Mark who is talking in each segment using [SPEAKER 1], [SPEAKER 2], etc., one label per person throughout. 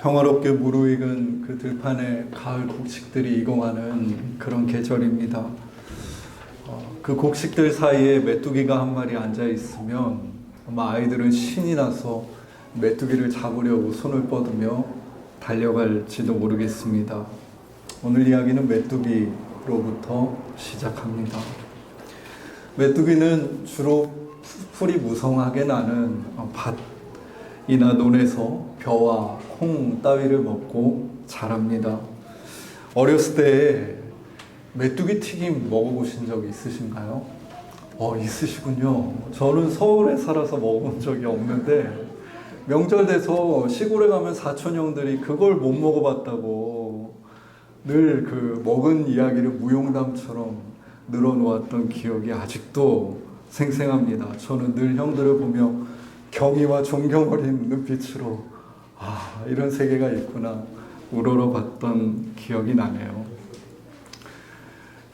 [SPEAKER 1] 평화롭게 무르익은 그 들판에 가을 곡식들이 이동하는 그런 계절입니다. 그 곡식들 사이에 메뚜기가 한 마리 앉아 있으면 아마 아이들은 신이 나서 메뚜기를 잡으려고 손을 뻗으며 달려갈지도 모르겠습니다. 오늘 이야기는 메뚜기로부터 시작합니다. 메뚜기는 주로 풀이 무성하게 나는 밭이나 논에서 벼와 콩 따위를 먹고 자랍니다. 어렸을 때 메뚜기 튀김 먹어보신 적 있으신가요? 있으시군요. 저는 서울에 살아서 먹어본 적이 없는데 명절 돼서 시골에 가면 사촌 형들이 그걸 못 먹어봤다고 늘 그 먹은 이야기를 무용담처럼 늘어놓았던 기억이 아직도 생생합니다. 저는 늘 형들을 보며 경의와 존경 어린 눈빛으로 이런 세계가 있구나 우러러봤던 기억이 나네요.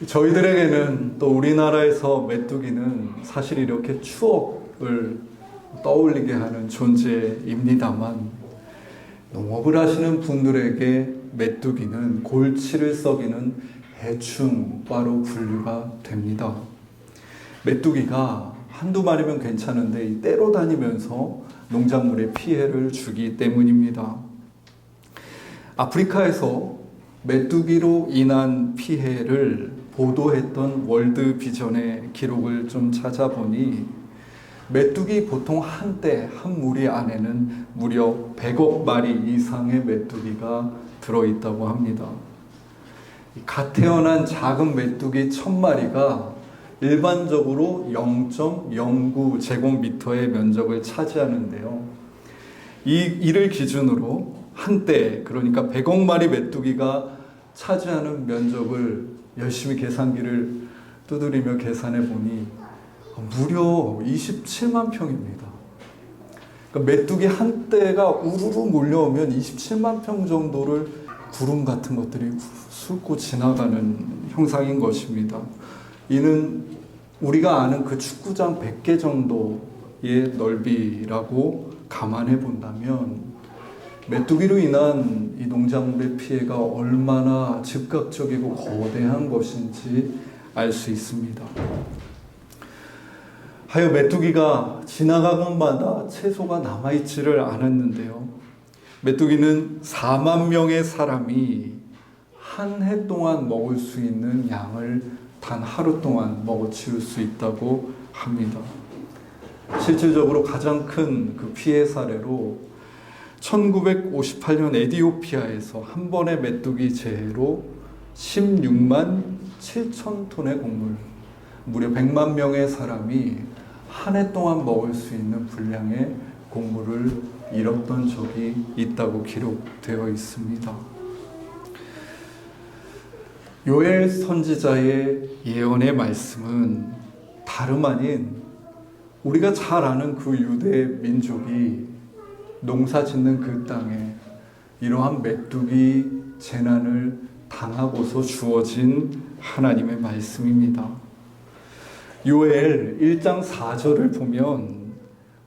[SPEAKER 1] 저희들에게는 또 우리나라에서 메뚜기는 사실 이렇게 추억을 떠올리게 하는 존재입니다만, 농업을 하시는 분들에게 메뚜기는 골치를 썩이는 해충과로 분류가 됩니다. 메뚜기가 한두 마리면 괜찮은데 때로 다니면서 농작물에 피해를 주기 때문입니다. 아프리카에서 메뚜기로 인한 피해를 보도했던 월드 비전의 기록을 좀 찾아보니 메뚜기 보통 한때 한 무리 안에는 무려 100억 마리 이상의 메뚜기가 들어있다고 합니다. 갓 태어난 작은 메뚜기 1000마리가 일반적으로 0.09 제곱미터의 면적을 차지하는데요. 이를 기준으로 한때, 그러니까 100억 마리 메뚜기가 차지하는 면적을 열심히 계산기를 두드리며 계산해 보니 무려 27만 평입니다. 그러니까 메뚜기 한때가 우르르 몰려오면 27만 평 정도를 구름 같은 것들이 훑고 지나가는 형상인 것입니다. 이는 우리가 아는 그 축구장 100개 정도의 넓이라고 감안해 본다면 메뚜기로 인한 이 농작물의 피해가 얼마나 즉각적이고 거대한 것인지 알 수 있습니다. 하여 메뚜기가 지나가건마다 채소가 남아있지를 않았는데요. 메뚜기는 4만 명의 사람이 한 해 동안 먹을 수 있는 양을 단 하루 동안 먹어치울 수 있다고 합니다. 실질적으로 가장 큰 그 피해 사례로 1958년 에티오피아에서 한 번의 메뚜기 재해로 16만 7천 톤의 곡물, 무려 100만 명의 사람이 한 해 동안 먹을 수 있는 분량의 곡물을 잃었던 적이 있다고 기록되어 있습니다. 요엘 선지자의 예언의 말씀은 다름 아닌 우리가 잘 아는 그 유대 민족이 농사 짓는 그 땅에 이러한 메뚜기 재난을 당하고서 주어진 하나님의 말씀입니다. 요엘 1장 4절을 보면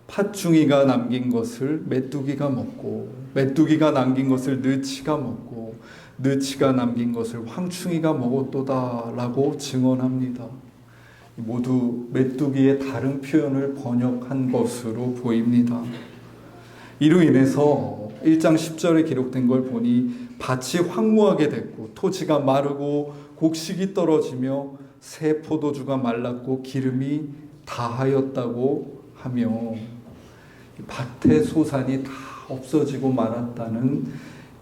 [SPEAKER 1] 팥중이가 남긴 것을 메뚜기가 먹고 메뚜기가 남긴 것을 느치가 먹고 느치가 남긴 것을 황충이가 먹었도다 라고 증언합니다. 모두 메뚜기의 다른 표현을 번역한 것으로 보입니다. 이로 인해서 1장 10절에 기록된 걸 보니 밭이 황무하게 됐고 토지가 마르고 곡식이 떨어지며 새 포도주가 말랐고 기름이 다하였다고 하며 밭의 소산이 다 없어지고 말았다는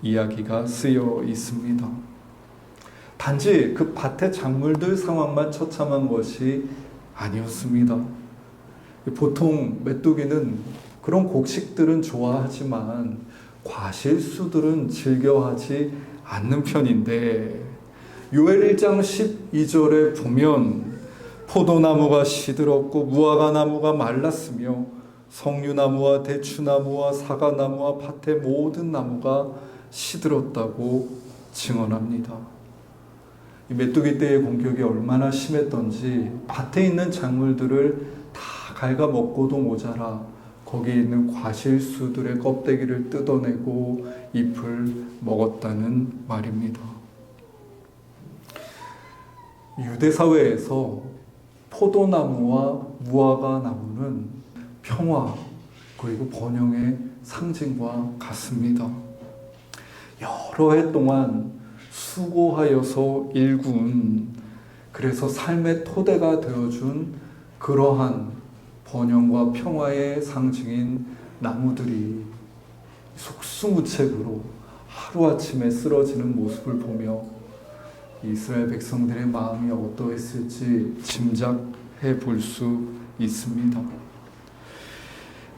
[SPEAKER 1] 이야기가 쓰여 있습니다. 단지 그 밭의 작물들 상황만 처참한 것이 아니었습니다. 보통 메뚜기는 그런 곡식들은 좋아하지만 과실수들은 즐겨하지 않는 편인데 요엘 1장 12절에 보면 포도나무가 시들었고 무화과나무가 말랐으며 석류나무와 대추나무와 사과나무와 밭의 모든 나무가 시들었다고 증언합니다. 이 메뚜기 떼의 공격이 얼마나 심했던지 밭에 있는 작물들을 다 갉아먹고도 모자라 거기에 있는 과실수들의 껍데기를 뜯어내고 잎을 먹었다는 말입니다. 유대 사회에서 포도나무와 무화과 나무는 평화 그리고 번영의 상징과 같습니다. 여러 해 동안 수고하여서 일군, 그래서 삶의 토대가 되어준 그러한 번영과 평화의 상징인 나무들이 속수무책으로 하루아침에 쓰러지는 모습을 보며 이스라엘 백성들의 마음이 어떠했을지 짐작해 볼 수 있습니다.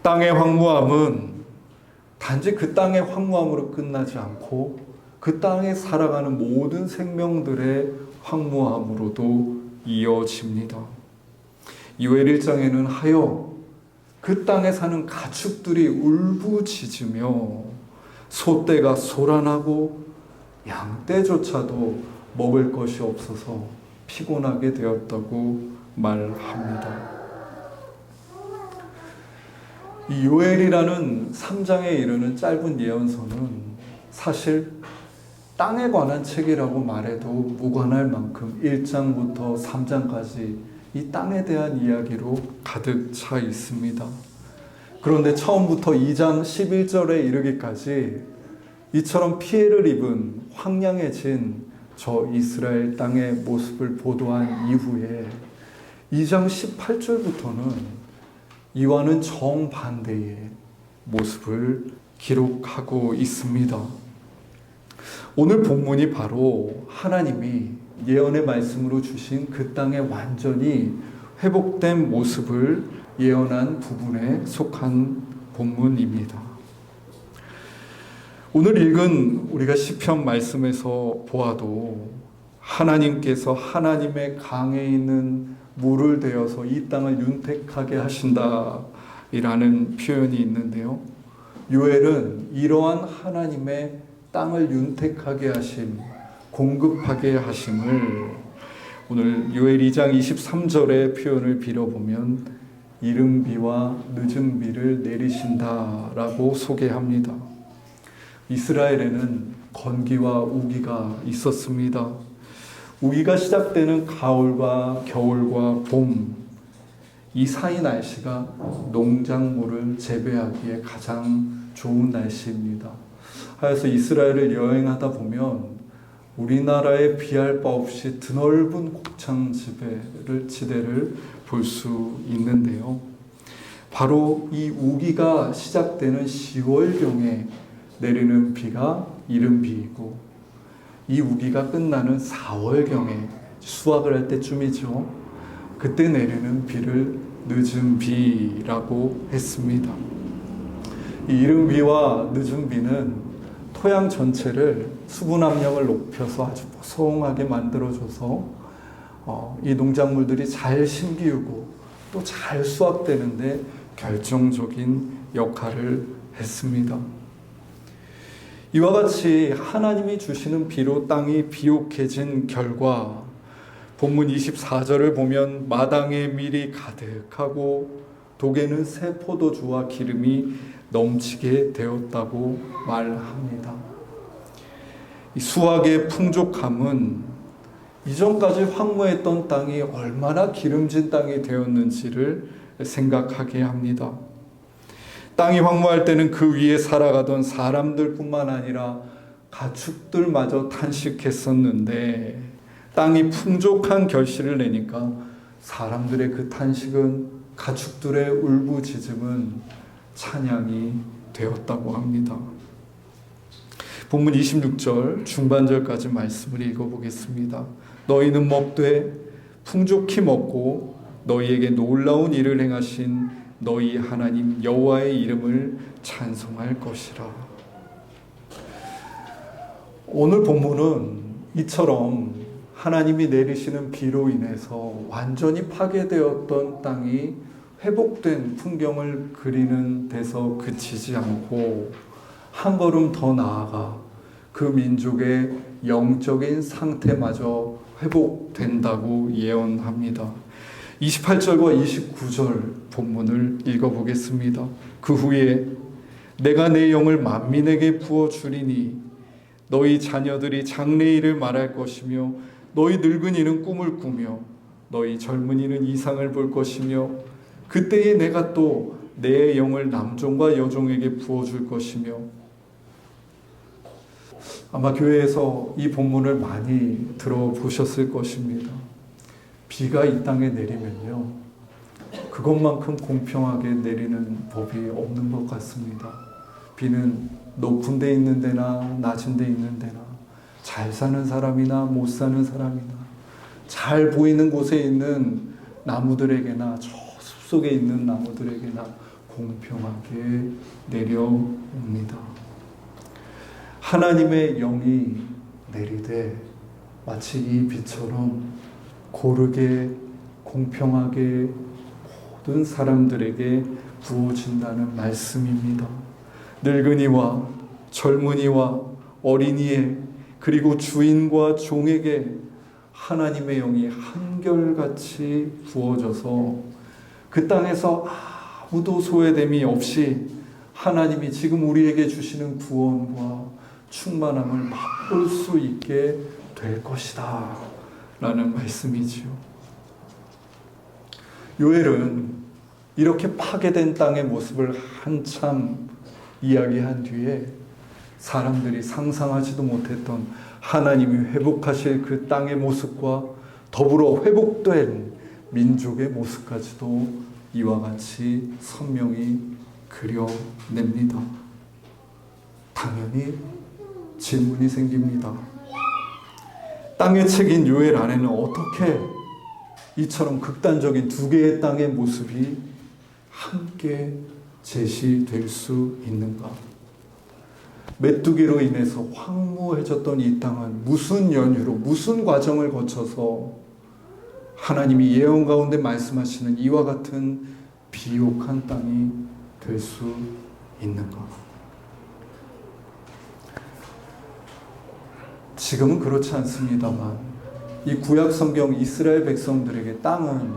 [SPEAKER 1] 땅의 황무함은 단지 그 땅의 황무함으로 끝나지 않고 그 땅에 살아가는 모든 생명들의 황무함으로도 이어집니다. 요엘 1장에는 하여 그 땅에 사는 가축들이 울부짖으며 소떼가 소란하고 양떼조차도 먹을 것이 없어서 피곤하게 되었다고 말합니다. 이 요엘이라는 3장에 이르는 짧은 예언서는 사실 땅에 관한 책이라고 말해도 무관할 만큼 1장부터 3장까지 이 땅에 대한 이야기로 가득 차 있습니다. 그런데 처음부터 2장 11절에 이르기까지 이처럼 피해를 입은 황량해진 저 이스라엘 땅의 모습을 보도한 이후에 2장 18절부터는 이와는 정반대의 모습을 기록하고 있습니다. 오늘 본문이 바로 하나님이 예언의 말씀으로 주신 그 땅의 완전히 회복된 모습을 예언한 부분에 속한 본문입니다. 오늘 읽은 우리가 시편 말씀에서 보아도 하나님께서 하나님의 강에 있는 물을 대어서 이 땅을 윤택하게 하신다 이라는 표현이 있는데요. 요엘은 이러한 하나님의 땅을 윤택하게 하심, 공급하게 하심을 오늘 요엘 2장 23절의 표현을 빌어보면 이른 비와 늦은 비를 내리신다라고 소개합니다. 이스라엘에는 건기와 우기가 있었습니다. 우기가 시작되는 가을과 겨울과 봄, 이 사이 날씨가 농작물을 재배하기에 가장 좋은 날씨입니다. 하여서 이스라엘을 여행하다 보면 우리나라에 비할 바 없이 드넓은 곡창 지대를 볼 수 있는데요. 바로 이 우기가 시작되는 10월경에 내리는 비가 이른 비이고 이 우기가 끝나는 4월경에 수확을 할 때쯤이죠. 그때 내리는 비를 늦은 비라고 했습니다. 이 이른 비와 늦은 비는 토양 전체를 수분 함량을 높여서 아주 보송하게 만들어줘서 이 농작물들이 잘 심기우고 또 잘 수확되는데 결정적인 역할을 했습니다. 이와 같이 하나님이 주시는 비로 땅이 비옥해진 결과 본문 24절을 보면 마당에 밀이 가득하고 독에는 새 포도주와 기름이 넘치게 되었다고 말합니다. 이 수확의 풍족함은 이전까지 황무했던 땅이 얼마나 기름진 땅이 되었는지를 생각하게 합니다. 땅이 황무할 때는 그 위에 살아가던 사람들뿐만 아니라 가축들마저 탄식했었는데 땅이 풍족한 결실을 내니까 사람들의 그 탄식은, 가축들의 울부짖음은 찬양이 되었다고 합니다. 본문 26절 중반절까지 말씀을 읽어보겠습니다. 너희는 먹되 풍족히 먹고 너희에게 놀라운 일을 행하신 너희 하나님 여호와의 이름을 찬송할 것이라. 오늘 본문은 이처럼 하나님이 내리시는 비로 인해서 완전히 파괴되었던 땅이 회복된 풍경을 그리는 데서 그치지 않고 한 걸음 더 나아가 그 민족의 영적인 상태마저 회복된다고 예언합니다. 28절과 29절 본문을 읽어보겠습니다. 그 후에 내가 내 영을 만민에게 부어주리니 너희 자녀들이 장래일을 말할 것이며 너희 늙은이는 꿈을 꾸며 너희 젊은이는 이상을 볼 것이며 그때에 내가 또 내 영을 남종과 여종에게 부어줄 것이며. 아마 교회에서 이 본문을 많이 들어보셨을 것입니다. 비가 이 땅에 내리면요, 그것만큼 공평하게 내리는 법이 없는 것 같습니다. 비는 높은 데 있는 데나 낮은 데 있는 데나, 잘 사는 사람이나 못 사는 사람이나, 잘 보이는 곳에 있는 나무들에게나 저 숲속에 있는 나무들에게나 공평하게 내려옵니다. 하나님의 영이 내리되 마치 이 비처럼 고르게 공평하게 모든 사람들에게 부어진다는 말씀입니다. 늙은이와 젊은이와 어린이에, 그리고 주인과 종에게 하나님의 영이 한결같이 부어져서 그 땅에서 아무도 소외됨이 없이 하나님이 지금 우리에게 주시는 구원과 충만함을 맛볼 수 있게 될 것이다 라는 말씀이지요. 요엘은 이렇게 파괴된 땅의 모습을 한참 이야기한 뒤에 사람들이 상상하지도 못했던 하나님이 회복하실 그 땅의 모습과 더불어 회복된 민족의 모습까지도 이와 같이 선명히 그려냅니다. 당연히 질문이 생깁니다. 땅의 책인 요엘 안에는 어떻게 이처럼 극단적인 두 개의 땅의 모습이 함께 제시될 수 있는가? 메뚜기로 인해서 황무해졌던 이 땅은 무슨 연유로, 무슨 과정을 거쳐서 하나님이 예언 가운데 말씀하시는 이와 같은 비옥한 땅이 될 수 있는가? 지금은 그렇지 않습니다만 이 구약 성경 이스라엘 백성들에게 땅은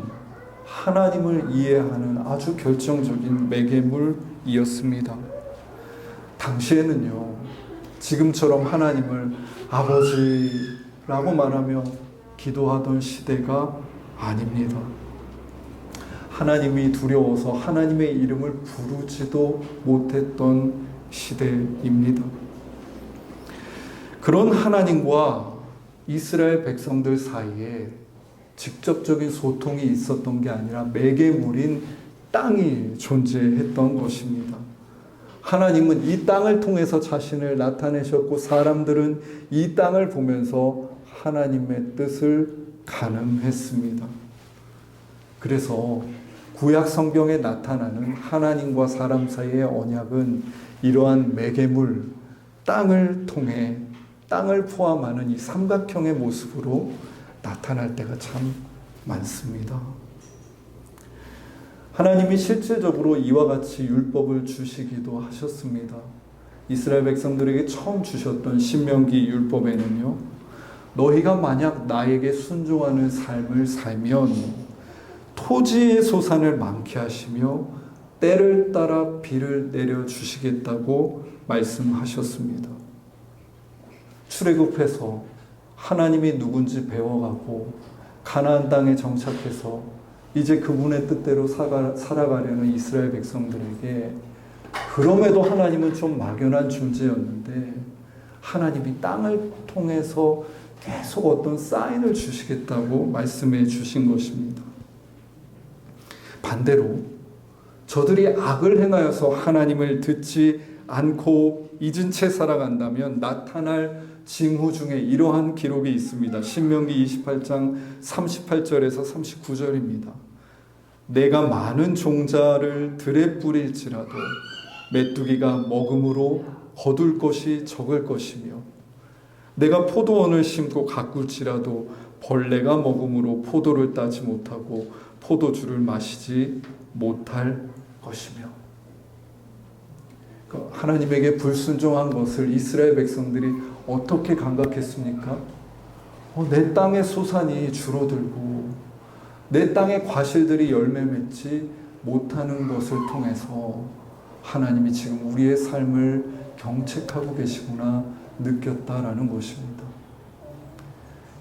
[SPEAKER 1] 하나님을 이해하는 아주 결정적인 매개물이었습니다. 당시에는요, 지금처럼 하나님을 아버지라고 말하며 기도하던 시대가 아닙니다. 하나님이 두려워서 하나님의 이름을 부르지도 못했던 시대입니다. 그런 하나님과 이스라엘 백성들 사이에 직접적인 소통이 있었던 게 아니라 매개물인 땅이 존재했던 것입니다. 하나님은 이 땅을 통해서 자신을 나타내셨고 사람들은 이 땅을 보면서 하나님의 뜻을 가늠했습니다. 그래서 구약 성경에 나타나는 하나님과 사람 사이의 언약은 이러한 매개물, 땅을 통해 땅을 포함하는 이 삼각형의 모습으로 나타날 때가 참 많습니다. 하나님이 실질적으로 이와 같이 율법을 주시기도 하셨습니다. 이스라엘 백성들에게 처음 주셨던 신명기 율법에는요, 너희가 만약 나에게 순종하는 삶을 살면 토지의 소산을 많게 하시며 때를 따라 비를 내려주시겠다고 말씀하셨습니다. 출애굽해서 하나님이 누군지 배워가고 가나안 땅에 정착해서 이제 그분의 뜻대로 살아가려는 이스라엘 백성들에게 그럼에도 하나님은 좀 막연한 존재였는데 하나님이 땅을 통해서 계속 어떤 사인을 주시겠다고 말씀해 주신 것입니다. 반대로 저들이 악을 행하여서 하나님을 듣지 않고 잊은 채 살아간다면 나타날 징후 중에 이러한 기록이 있습니다. 신명기 28장 38절에서 39절입니다. 내가 많은 종자를 들에 뿌릴지라도 메뚜기가 먹음으로 거둘 것이 적을 것이며 내가 포도원을 심고 가꿀지라도 벌레가 먹음으로 포도를 따지 못하고 포도주를 마시지 못할 것이며. 하나님에게 불순종한 것을 이스라엘 백성들이 어떻게 감각했습니까? 내 땅의 소산이 줄어들고 내 땅의 과실들이 열매 맺지 못하는 것을 통해서 하나님이 지금 우리의 삶을 경책하고 계시구나 느꼈다라는 것입니다.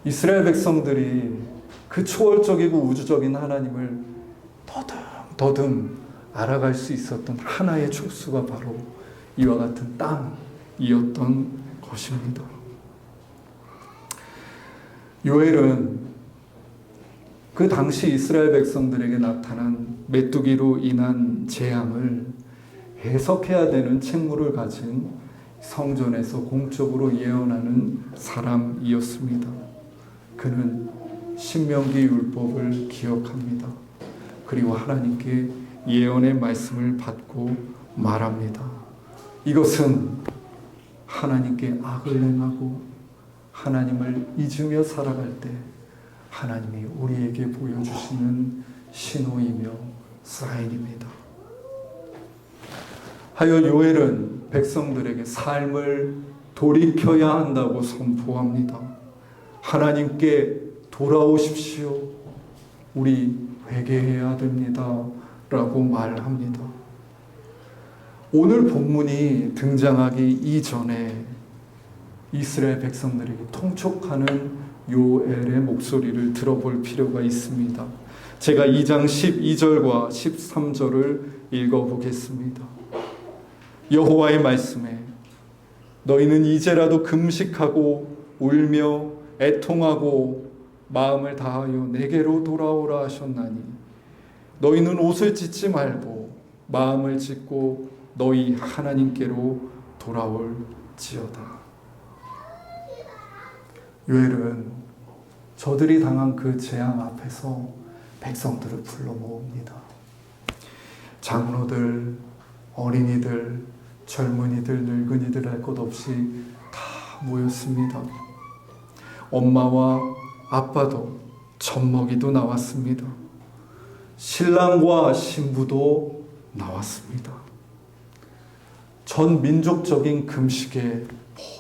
[SPEAKER 1] 이스라엘 백성들이 그 초월적이고 우주적인 하나님을 더듬 알아갈 수 있었던 하나의 촉수가 바로 이와 같은 땅이었던 것입니다. 요엘은 그 당시 이스라엘 백성들에게 나타난 메뚜기로 인한 재앙을 해석해야 되는 책무를 가진 성전에서 공적으로 예언하는 사람이었습니다. 그는 신명기 율법을 기억합니다. 그리고 하나님께 예언의 말씀을 받고 말합니다. 이것은 하나님께 악을 행하고 하나님을 잊으며 살아갈 때 하나님이 우리에게 보여주시는 신호이며 사인입니다. 하여 요엘은 백성들에게 삶을 돌이켜야 한다고 선포합니다. 하나님께 돌아오십시오. 우리 회개해야 됩니다. 라고 말합니다. 오늘 본문이 등장하기 이전에 이스라엘 백성들에게 통촉하는 요엘의 목소리를 들어볼 필요가 있습니다. 제가 2장 12절과 13절을 읽어보겠습니다. 여호와의 말씀에 너희는 이제라도 금식하고 울며 애통하고 마음을 다하여 내게로 돌아오라 하셨나니 너희는 옷을 찢지 말고 마음을 찢고 너희 하나님께로 돌아올지어다. 요엘은 저들이 당한 그 재앙 앞에서 백성들을 불러 모읍니다. 장로들, 어린이들, 젊은이들, 늙은이들 할 것 없이 다 모였습니다. 엄마와 아빠도 젖먹이도 나왔습니다. 신랑과 신부도 나왔습니다. 전 민족적인 금식에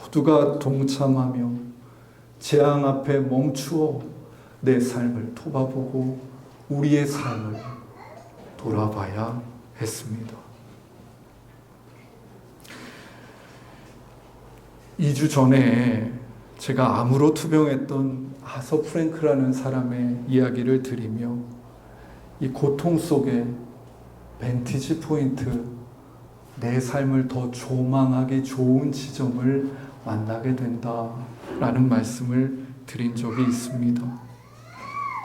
[SPEAKER 1] 모두가 동참하며 재앙 앞에 멈추어 내 삶을 돌아보고 우리의 삶을 돌아봐야 했습니다. 2주 전에 제가 암으로 투병했던 아서 프랭크라는 사람의 이야기를 드리며 이 고통 속에 벤티지 포인트, 내 삶을 더 조망하기 좋은 지점을 만나게 된다라는 말씀을 드린 적이 있습니다.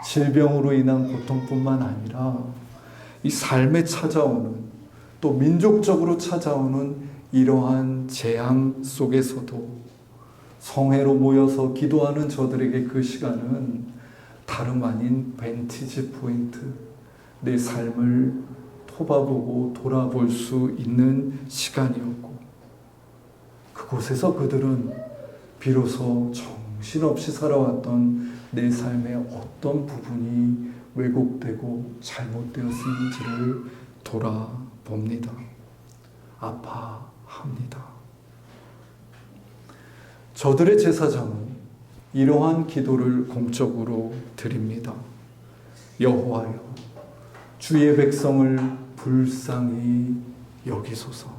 [SPEAKER 1] 질병으로 인한 고통뿐만 아니라 이 삶에 찾아오는 또 민족적으로 찾아오는 이러한 재앙 속에서도 성회로 모여서 기도하는 저들에게 그 시간은 다름 아닌 벤티지 포인트, 내 삶을 돌아보고 돌아볼 수 있는 시간이었고 그곳에서 그들은 비로소 정신없이 살아왔던 내 삶의 어떤 부분이 왜곡되고 잘못되었는지를 돌아봅니다. 아파합니다. 저들의 제사장은 이러한 기도를 공적으로 드립니다. 여호와여, 주의 백성을 불쌍히 여기소서.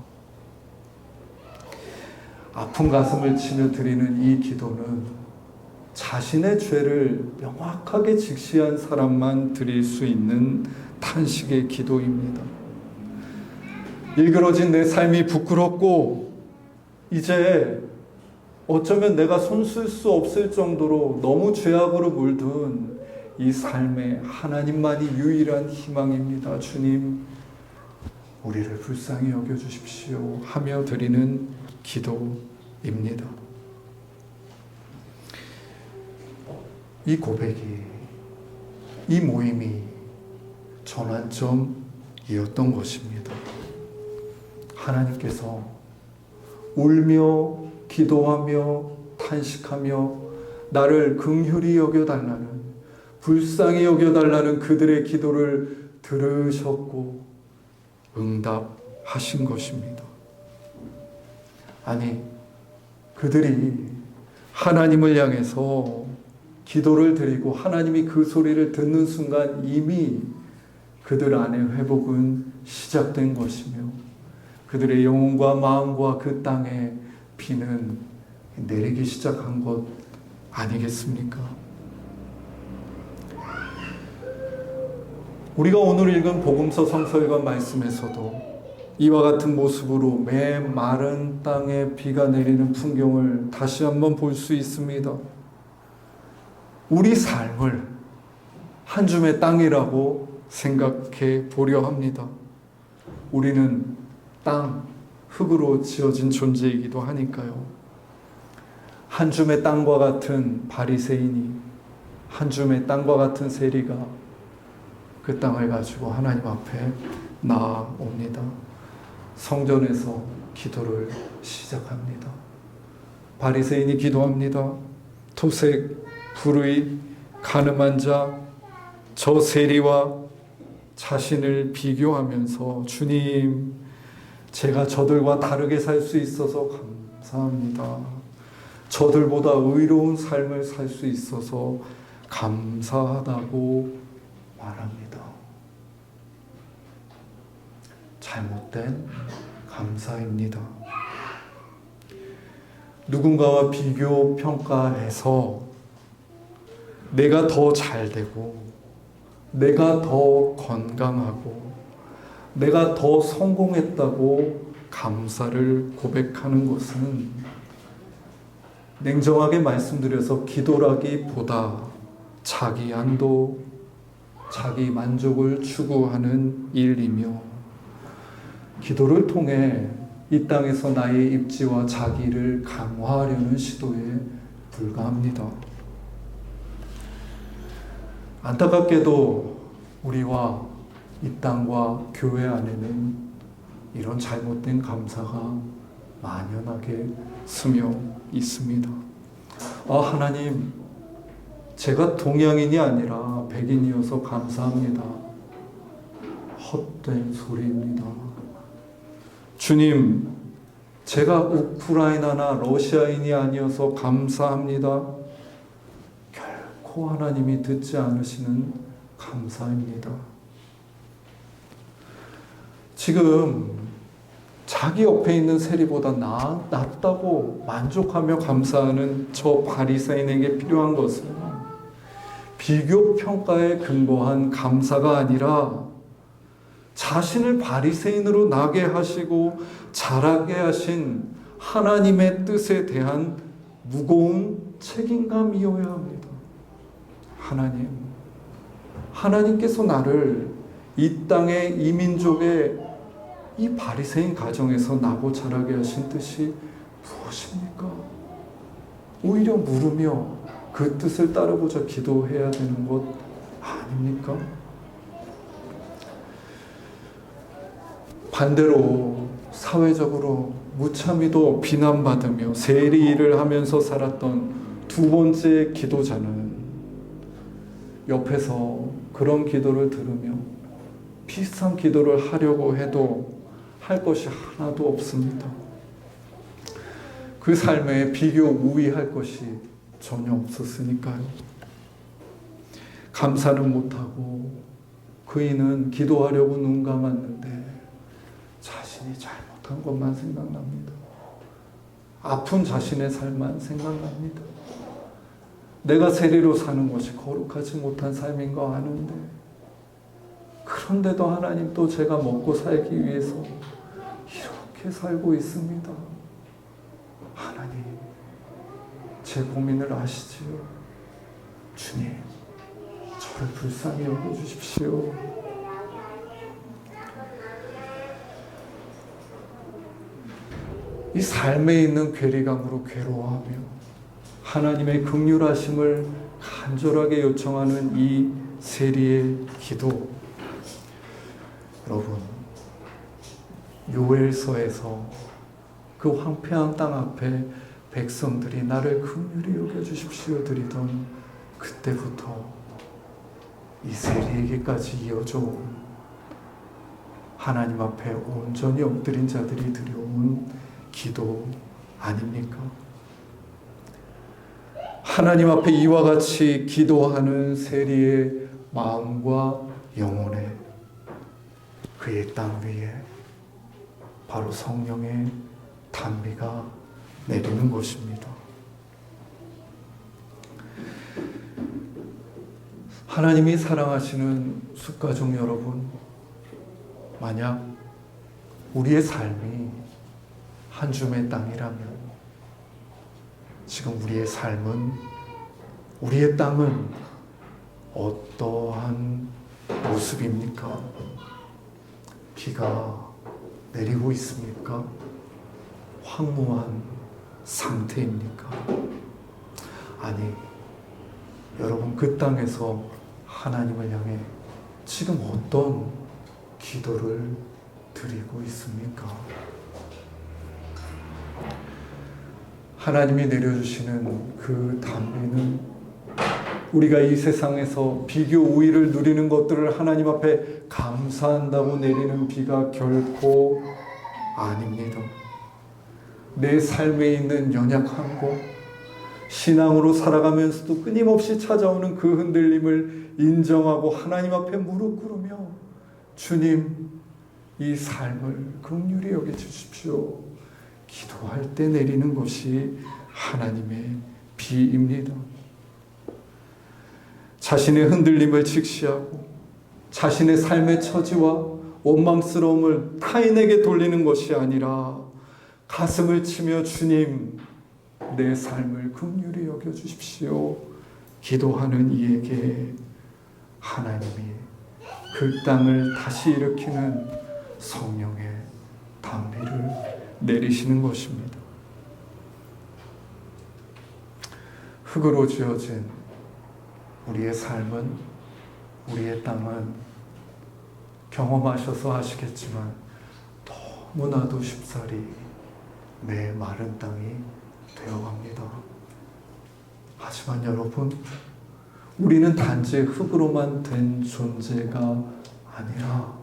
[SPEAKER 1] 아픈 가슴을 치며 드리는 이 기도는 자신의 죄를 명확하게 직시한 사람만 드릴 수 있는 탄식의 기도입니다. 일그러진 내 삶이 부끄럽고 이제 어쩌면 내가 손쓸 수 없을 정도로 너무 죄악으로 물든 이 삶에 하나님만이 유일한 희망입니다. 주님, 우리를 불쌍히 여겨주십시오 하며 드리는 기도입니다. 이 고백이, 이 모임이 전환점이었던 것입니다. 하나님께서 울며 기도하며 탄식하며 나를 긍휼히 여겨달라는, 불쌍히 여겨달라는 그들의 기도를 들으셨고 응답하신 것입니다. 아니, 그들이 하나님을 향해서 기도를 드리고 하나님이 그 소리를 듣는 순간 이미 그들 안에 회복은 시작된 것이며 그들의 영혼과 마음과 그 땅에 비는 내리기 시작한 것 아니겠습니까? 우리가 오늘 읽은 복음서 성서일관 말씀에서도 이와 같은 모습으로 매 마른 땅에 비가 내리는 풍경을 다시 한번 볼 수 있습니다. 우리 삶을 한 줌의 땅이라고 생각해 보려 합니다. 우리는 땅, 흙으로 지어진 존재이기도 하니까요. 한 줌의 땅과 같은 바리새인이 한 줌의 땅과 같은 세리가 그 땅을 가지고 하나님 앞에 나아옵니다. 성전에서 기도를 시작합니다. 바리새인이 기도합니다. 토색, 불의, 가늠한 자, 저 세리와 자신을 비교하면서 주님, 제가 저들과 다르게 살 수 있어서 감사합니다. 저들보다 의로운 삶을 살 수 있어서 감사하다고 말합니다. 잘못된 감사입니다. 누군가와 비교 평가해서 내가 더 잘되고 내가 더 건강하고 내가 더 성공했다고 감사를 고백하는 것은 냉정하게 말씀드려서 기도라기보다 자기 안도, 자기 만족을 추구하는 일이며 기도를 통해 이 땅에서 나의 입지와 자기를 강화하려는 시도에 불과합니다. 안타깝게도 우리와 이 땅과 교회 안에는 이런 잘못된 감사가 만연하게 스며 있습니다. 하나님, 제가 동양인이 아니라 백인이어서 감사합니다. 헛된 소리입니다. 주님, 제가 우크라이나나 러시아인이 아니어서 감사합니다. 결코 하나님이 듣지 않으시는 감사입니다. 지금 자기 옆에 있는 세리보다 낫다고 만족하며 감사하는 저 바리새인에게 필요한 것은 비교 평가에 근거한 감사가 아니라 자신을 바리새인으로 나게 하시고 자라게 하신 하나님의 뜻에 대한 무거운 책임감이어야 합니다. 하나님께서 나를 이 땅의 이 민족의 이 바리새인 가정에서 나고 자라게 하신 뜻이 무엇입니까? 오히려 물으며 그 뜻을 따르고자 기도해야 되는 것 아닙니까? 반대로 사회적으로 무참히도 비난받으며 세리 일을 하면서 살았던 두 번째 기도자는 옆에서 그런 기도를 들으며 비슷한 기도를 하려고 해도 할 것이 하나도 없습니다. 그 삶에 비교 우위할 것이 전혀 없었으니까요. 감사는 못하고 그이는 기도하려고 눈 감았는데 자신이 잘못한 것만 생각납니다. 아픈 자신의 삶만 생각납니다. 내가 세리로 사는 것이 거룩하지 못한 삶인 거 아는데 그런데도 하나님 또 제가 먹고 살기 위해서 이렇게 살고 있습니다. 하나님, 제 고민을 아시지요? 주님, 저를 불쌍히 여겨주십시오. 이 삶에 있는 괴리감으로 괴로워하며 하나님의 긍휼하심을 간절하게 요청하는 이 세리의 기도, 여러분, 요엘서에서 그 황폐한 땅 앞에 백성들이 나를 긍휼히 여겨주십시오 드리던 그때부터 이 세리에게까지 이어져 온 하나님 앞에 온전히 엎드린 자들이 드려온 기도 아닙니까? 하나님 앞에 이와 같이 기도하는 세리의 마음과 영혼에 그의 땅 위에 바로 성령의 단비가 내리는 것입니다. 하나님이 사랑하시는 숫가족 여러분, 만약 우리의 삶이 한 줌의 땅이라면 지금 우리의 삶은, 우리의 땅은 어떠한 모습입니까? 비가 내리고 있습니까? 황무한 상태입니까? 아니, 여러분 그 땅에서 하나님을 향해 지금 어떤 기도를 드리고 있습니까? 하나님이 내려주시는 그 단비는 우리가 이 세상에서 비교 우위를 누리는 것들을 하나님 앞에 감사한다고 내리는 비가 결코 아닙니다. 내 삶에 있는 연약한 것, 신앙으로 살아가면서도 끊임없이 찾아오는 그 흔들림을 인정하고 하나님 앞에 무릎 꿇으며 주님, 이 삶을 긍휼히 여겨주십시오. 기도할 때 내리는 것이 하나님의 비입니다. 자신의 흔들림을 직시하고 자신의 삶의 처지와 원망스러움을 타인에게 돌리는 것이 아니라 가슴을 치며 주님, 내 삶을 긍휼히 여겨주십시오. 기도하는 이에게 하나님이 그 땅을 다시 일으키는 성령의 단비를 내리시는 것입니다. 흙으로 지어진 우리의 삶은, 우리의 땅은 경험하셔서 아시겠지만 너무나도 쉽사리 내 마른 땅이 되어갑니다. 하지만 여러분, 우리는 단지 흙으로만 된 존재가 아니라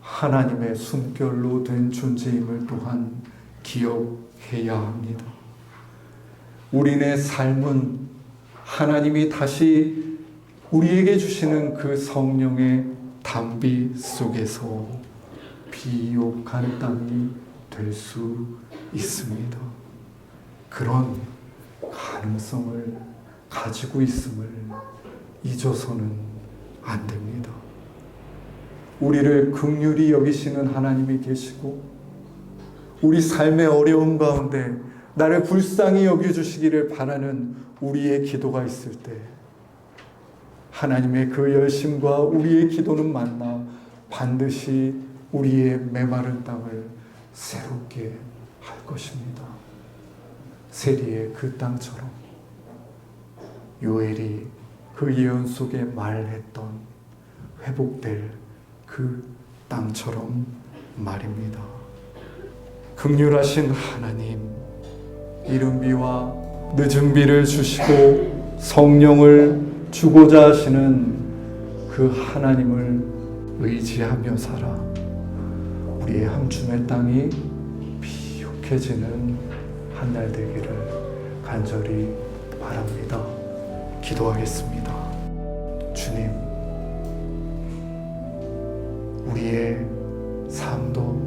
[SPEAKER 1] 하나님의 숨결로 된 존재임을 또한 기억해야 합니다. 우리의 삶은 하나님이 다시 우리에게 주시는 그 성령의 단비 속에서 비옥한 땅이 될 수 있습니다. 그런 가능성을 가지고 있음을 잊어서는 안 됩니다. 우리를 긍휼히 여기시는 하나님이 계시고 우리 삶의 어려움 가운데 나를 불쌍히 여겨주시기를 바라는 우리의 기도가 있을 때 하나님의 그 열심과 우리의 기도는 만나 반드시 우리의 메마른 땅을 새롭게 할 것입니다. 세리의 그 땅처럼 요엘이 그 예언 속에 말했던 회복될 그 땅처럼 말입니다. 긍휼하신 하나님, 이른 비와 늦은 비를 주시고 성령을 주고자 하시는 그 하나님을 의지하며 살아 우리의 한 줌의 땅이 비옥해지는 한 날 되기를 간절히 바랍니다. 기도하겠습니다. 주님, 우리의 삶도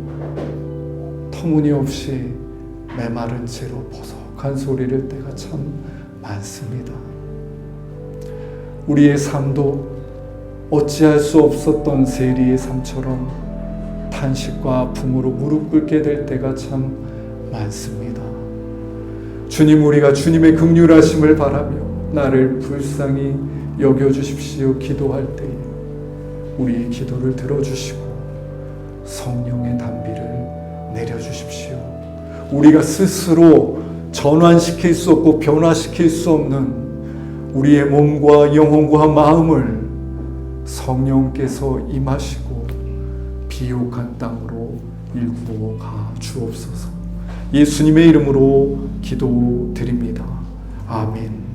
[SPEAKER 1] 터무니없이 메마른 채로 버석한 소리를 때가 참 많습니다. 우리의 삶도 어찌할 수 없었던 세리의 삶처럼 탄식과 아픔으로 무릎 꿇게 될 때가 참 많습니다. 주님, 우리가 주님의 긍휼하심을 바라며 나를 불쌍히 여겨주십시오 기도할 때에 우리의 기도를 들어주시고 성령의 단비를 내려주십시오. 우리가 스스로 전환시킬 수 없고 변화시킬 수 없는 우리의 몸과 영혼과 마음을 성령께서 임하시고 비옥한 땅으로 일구어 가 주옵소서. 예수님의 이름으로 기도드립니다. 아멘.